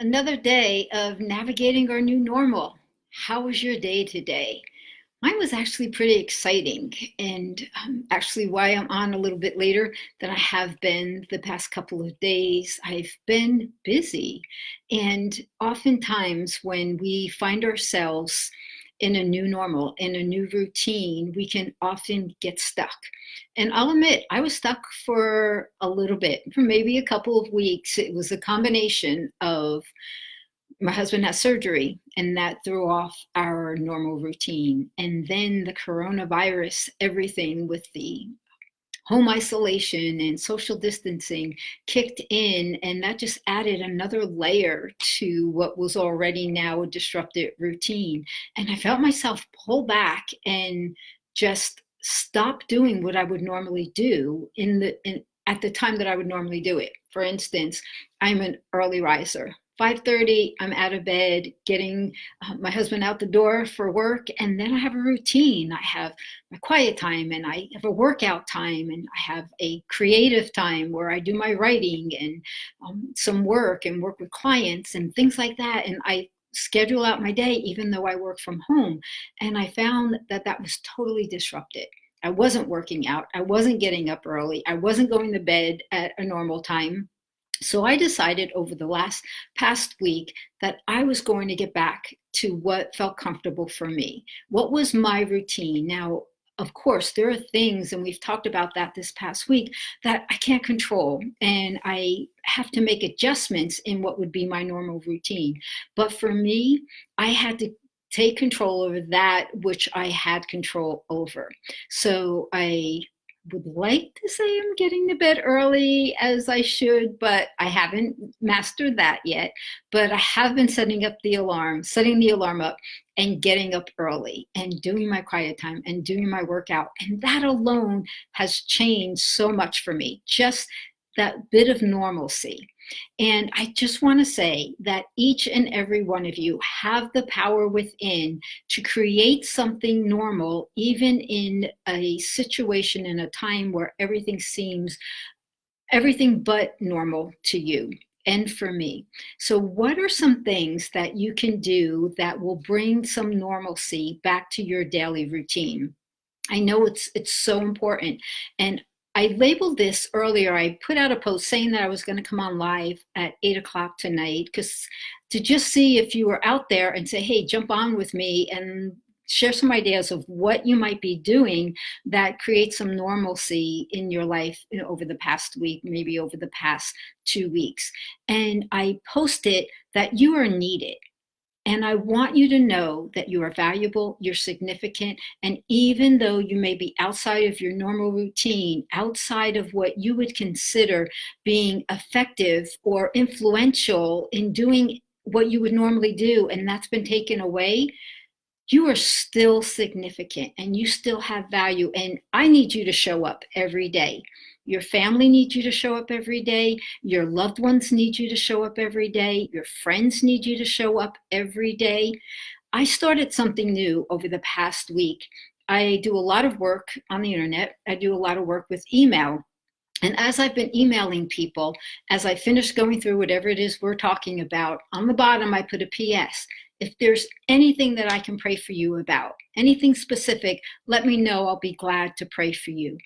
Another day of navigating our new normal. How was your day today? Mine was actually pretty exciting, and actually, why I'm on a little bit later than I have been the past couple of days. I've been busy, and oftentimes, when we find ourselves in a new normal, in a new routine, we can often get stuck. And I'll admit, I was stuck for a little bit, for maybe a couple of weeks. It was a combination of my husband had surgery, and that threw off our normal routine. And then the coronavirus, everything with the home isolation and social distancing kicked in, and that just added another layer to what was already now a disrupted routine. And I felt myself pull back and just stop doing what I would normally do at the time that I would normally do it. For instance, I'm an early riser. 5:30, I'm out of bed, getting my husband out the door for work, and then I have a routine. I have my quiet time, and I have a workout time, and I have a creative time where I do my writing and some work and work with clients and things like that. And I schedule out my day even though I work from home. And I found that that was totally disrupted. I wasn't working out. I wasn't getting up early. I wasn't going to bed at a normal time. So I decided over the past week that I was going to get back to what felt comfortable for me. What was my routine? Now, of course, there are things, and we've talked about that this past week, that I can't control, and I have to make adjustments in what would be my normal routine. But for me, I had to take control over that which I had control over. So I would like to say I'm getting to bed early as I should, but I haven't mastered that yet. But I have been setting the alarm up and getting up early and doing my quiet time and doing my workout. And that alone has changed so much for me. Just that bit of normalcy. And I just want to say that each and every one of you have the power within to create something normal, even in a situation, in a time where everything seems everything but normal to you and for me. So, what are some things that you can do that will bring some normalcy back to your daily routine? I know it's so important. And I labeled this earlier. I put out a post saying that I was going to come on live at 8 o'clock tonight, because to just see if you were out there and say, hey, jump on with me and share some ideas of what you might be doing that creates some normalcy in your life, over the past week, maybe over the past 2 weeks. And I posted that you are needed. And I want you to know that you are valuable, you're significant, and even though you may be outside of your normal routine, outside of what you would consider being effective or influential in doing what you would normally do, and that's been taken away, you are still significant and you still have value. And I need you to show up every day. Your family needs you to show up every day. Your loved ones need you to show up every day. Your friends need you to show up every day. I started something new over the past week. I do a lot of work on the internet. I do a lot of work with email. And as I've been emailing people, as I finish going through whatever it is we're talking about, on the bottom I put a PS. If there's anything that I can pray for you about, anything specific, let me know. I'll be glad to pray for you.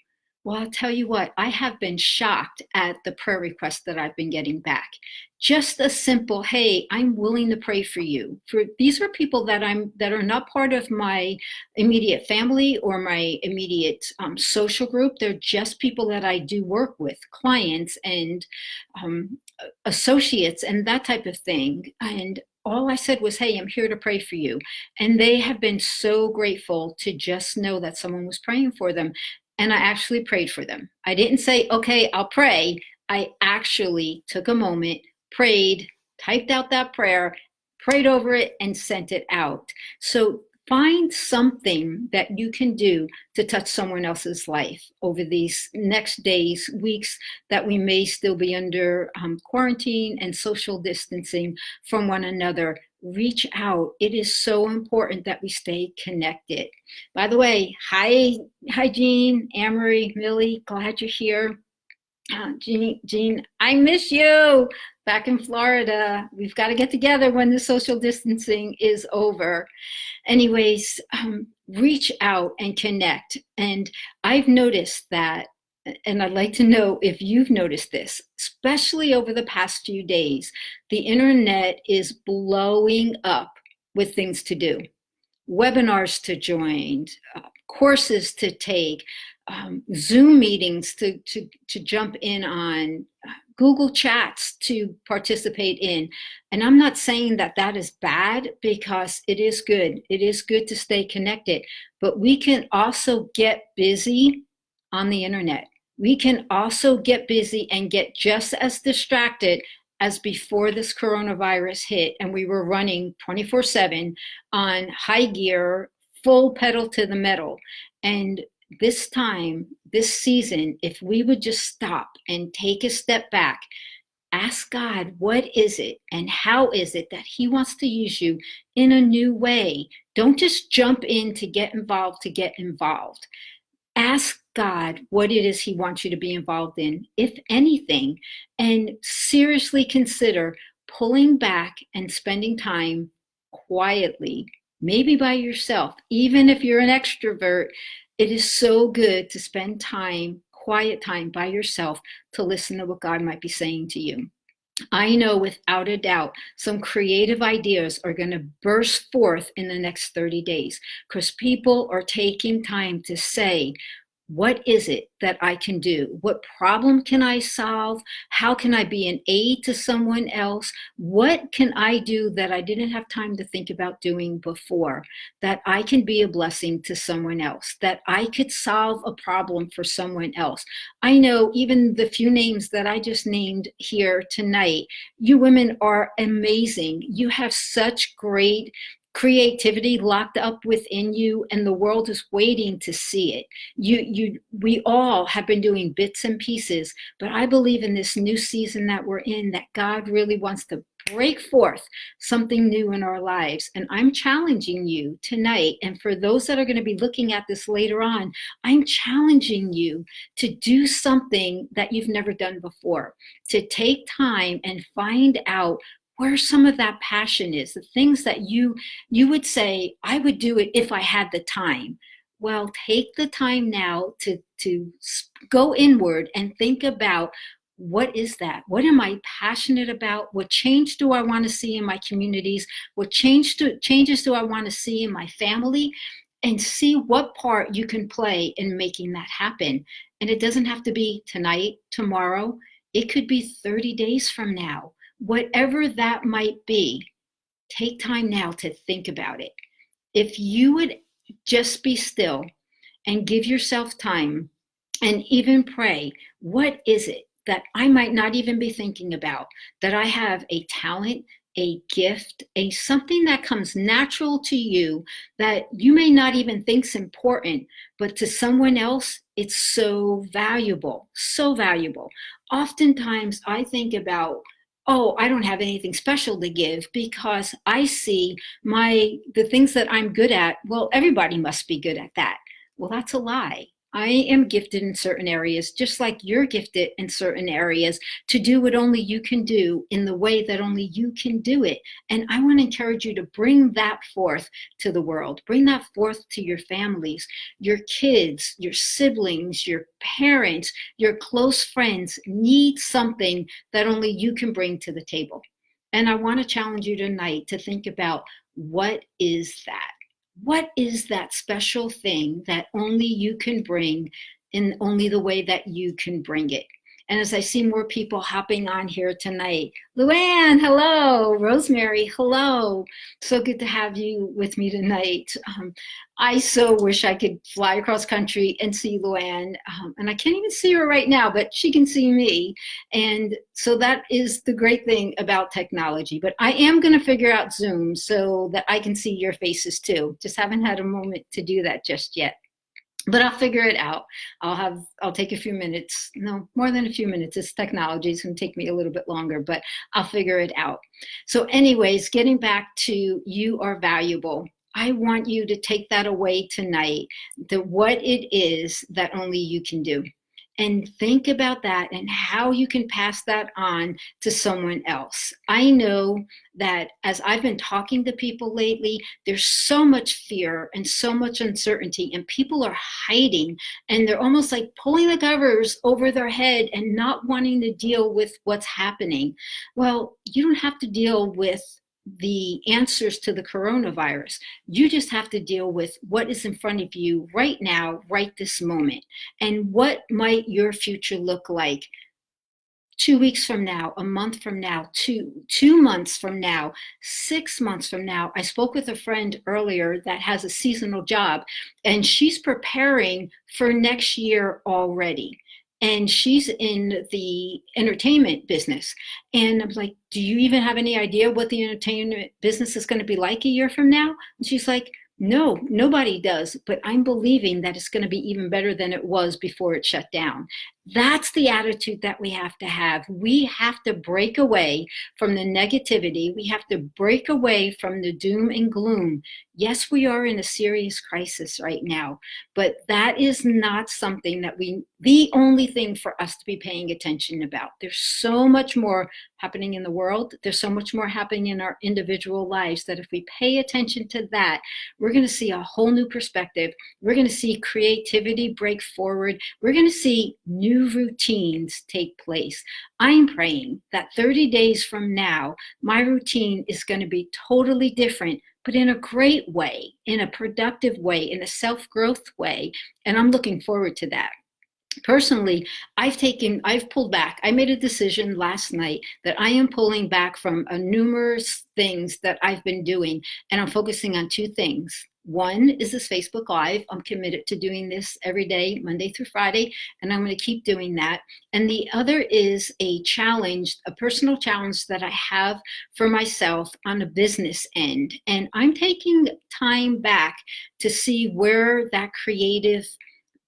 Well, I'll tell you what, I have been shocked at the prayer requests that I've been getting back. Just a simple, hey, I'm willing to pray for you. These are people that are not part of my immediate family or my immediate social group. They're just people that I do work with, clients and associates and that type of thing. And all I said was, hey, I'm here to pray for you. And they have been so grateful to just know that someone was praying for them. And I actually prayed for them. I didn't say, okay, I'll pray. I actually took a moment, prayed, typed out that prayer, prayed over it, and sent it out. So find something that you can do to touch someone else's life over these next days, weeks that we may still be under quarantine and social distancing from one another. Reach out. It is so important that we stay connected. By the way, hi Jean, Amory, Millie, glad you're here. Jean, I miss you. back in Florida. We've got to get together when the social distancing is over. Anyways, reach out and connect. And I've noticed that, and I'd like to know if you've noticed this, especially over the past few days, the internet is blowing up with things to do, webinars to join, courses to take, Zoom meetings to jump in on, Google Chats to participate in. And I'm not saying that that is bad, because it is good. It is good to stay connected, but we can also get busy on the internet. We can also get busy and get just as distracted as before this coronavirus hit and we were running 24/7 on high gear, full pedal to the metal. And this time, this season, if we would just stop and take a step back, ask God, what is it and how is it that He wants to use you in a new way? Don't just jump in to get involved to get involved. Ask God what it is He wants you to be involved in, if anything, and seriously consider pulling back and spending time quietly, maybe by yourself. Even if you're an extrovert, it is so good to spend time, quiet time by yourself, to listen to what God might be saying to you. I know without a doubt some creative ideas are going to burst forth in the next 30 days, because people are taking time to say, what is it that I can do? What problem can I solve? How can I be an aid to someone else? What can I do that I didn't have time to think about doing before? That I can be a blessing to someone else, that I could solve a problem for someone else. I know even the few names that I just named here tonight, you women are amazing. You have such great creativity locked up within you, and the world is waiting to see it. We all have been doing bits and pieces, but I believe in this new season that we're in, that God really wants to break forth something new in our lives. And I'm challenging you tonight, and for those that are going to be looking at this later on, I'm challenging you to do something that you've never done before, to take time and find out where some of that passion is, the things that you would say, I would do it if I had the time. Well, take the time now to go inward and think about, what is that? What am I passionate about? What change do I want to see in my communities? What changes do I want to see in my family? And see what part you can play in making that happen. And it doesn't have to be tonight, tomorrow. It could be 30 days from now. Whatever that might be, take time now to think about it. If you would just be still and give yourself time and even pray, what is it that I might not even be thinking about, that I have a talent, a gift, a something that comes natural to you that you may not even think's important, but to someone else, it's so valuable, so valuable. Oftentimes I think about, oh, I don't have anything special to give, because I see the things that I'm good at, well, everybody must be good at that. Well, that's a lie. I am gifted in certain areas, just like you're gifted in certain areas, to do what only you can do in the way that only you can do it. And I want to encourage you to bring that forth to the world. Bring that forth to your families, your kids, your siblings, your parents, your close friends need something that only you can bring to the table. And I want to challenge you tonight to think about, what is that? What is that special thing that only you can bring in only the way that you can bring it? And as I see more people hopping on here tonight, Luann, hello. Rosemary, hello. So good to have you with me tonight. I so wish I could fly across country and see Luann. And I can't even see her right now, but she can see me. And so that is the great thing about technology. But I am going to figure out Zoom so that I can see your faces too. Just haven't had a moment to do that just yet. But I'll figure it out. I'll take a few minutes, no, more than a few minutes. It's technology, it's going to take me a little bit longer, but I'll figure it out. So anyways, getting back to, you are valuable. I want you to take that away tonight, that what it is that only you can do. and think about that and how you can pass that on to someone else. I know that as I've been talking to people lately, there's so much fear and so much uncertainty, and people are hiding, and they're almost like pulling the covers over their head and not wanting to deal with what's happening. Well, you don't have to deal with the answers to the coronavirus. You just have to deal with what is in front of you right now, right this moment. And what might your future look like 2 weeks from now, a month from now, two months from now, 6 months from now? I spoke with a friend earlier that has a seasonal job, and she's preparing for next year already. And she's in the entertainment business. And I'm like, do you even have any idea what the entertainment business is going to be like a year from now? And she's like, no, nobody does, but I'm believing that it's going to be even better than it was before it shut down. That's the attitude that we have to have. We have to break away from the negativity. We have to break away from the doom and gloom. Yes, we are in a serious crisis right now, but that is not something that the only thing for us to be paying attention about. There's so much more happening in the world. There's so much more happening in our individual lives that if we pay attention to that, we're going to see a whole new perspective. We're going to see creativity break forward. We're going to see new routines take place. I'm praying that 30 days from now, my routine is going to be totally different, but in a great way, in a productive way, in a self-growth way. And I'm looking forward to that. Personally, I've pulled back. I made a decision last night that I am pulling back from numerous things that I've been doing, and I'm focusing on two things. One is this Facebook Live. I'm committed to doing this every day, Monday through Friday, and I'm going to keep doing that. And the other is a challenge, a personal challenge that I have for myself on a business end. And I'm taking time back to see where that creative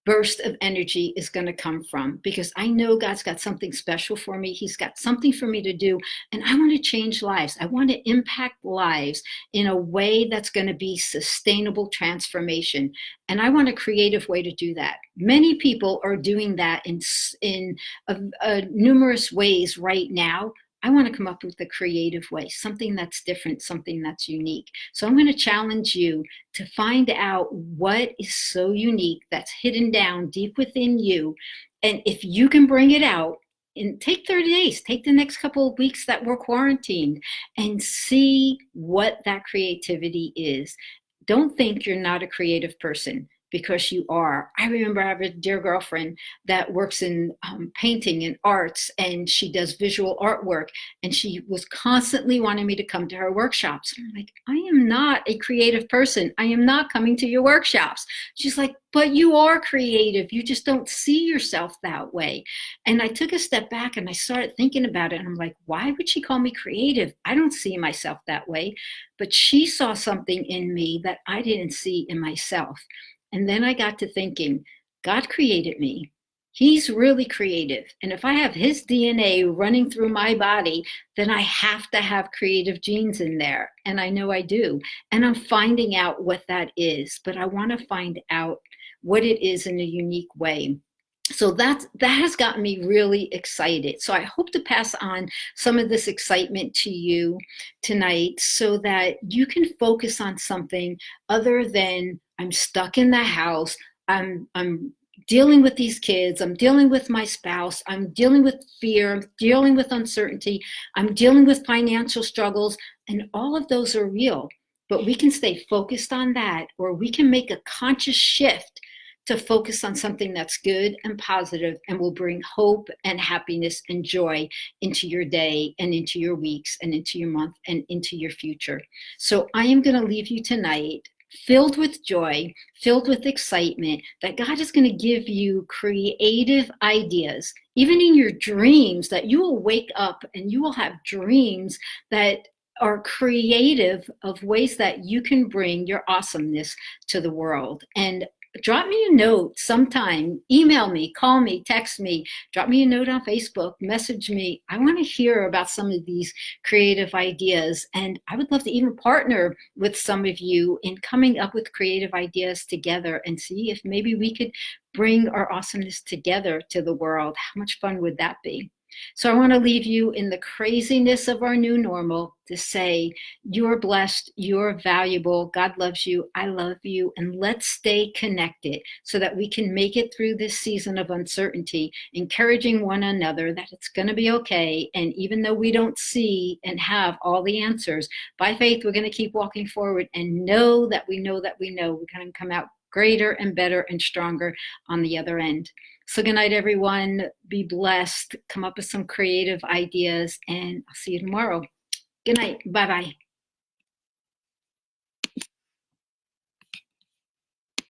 burst of energy is going to come from, because I know God's got something special for me. He's got something for me to do, and I want to change lives. I want to impact lives in a way that's going to be sustainable transformation, and I want a creative way to do that. Many people are doing that in numerous ways right now. I want to come up with a creative way, something that's different, something that's unique. So I'm going to challenge you to find out what is so unique that's hidden down deep within you. And if you can bring it out, and take 30 days, take the next couple of weeks that we're quarantined, and see what that creativity is. Don't think you're not a creative person, because you are. I remember I have a dear girlfriend that works in painting and arts, and she does visual artwork, and she was constantly wanting me to come to her workshops. And I'm like, I am not a creative person. I am not coming to your workshops. She's like, but you are creative. You just don't see yourself that way. And I took a step back and I started thinking about it. And I'm like, why would she call me creative? I don't see myself that way. But she saw something in me that I didn't see in myself. And then I got to thinking, God created me. He's really creative. And if I have his DNA running through my body, then I have to have creative genes in there. And I know I do. And I'm finding out what that is. But I want to find out what it is in a unique way. So that has gotten me really excited. So I hope to pass on some of this excitement to you tonight so that you can focus on something other than I'm stuck in the house. I'm dealing with these kids. I'm dealing with my spouse. I'm dealing with fear. I'm dealing with uncertainty. I'm dealing with financial struggles. And all of those are real. But we can stay focused on that, or we can make a conscious shift to focus on something that's good and positive and will bring hope and happiness and joy into your day and into your weeks and into your month and into your future. So I am going to leave you tonight filled with joy, filled with excitement, that God is going to give you creative ideas, even in your dreams, that you will wake up and you will have dreams that are creative of ways that you can bring your awesomeness to the world. And drop me a note sometime, email me, call me, text me, drop me a note on Facebook, message me. I want to hear about some of these creative ideas. And I would love to even partner with some of you in coming up with creative ideas together and see if maybe we could bring our awesomeness together to the world. How much fun would that be? So I want to leave you in the craziness of our new normal to say, you're blessed, you're valuable, God loves you, I love you, and let's stay connected so that we can make it through this season of uncertainty, encouraging one another that it's going to be okay. And even though we don't see and have all the answers, by faith, we're going to keep walking forward and know that we know that we know we're going to come out greater and better and stronger on the other end. So good night, everyone. Be blessed. Come up with some creative ideas, and I'll see you tomorrow. Good night. Bye-bye.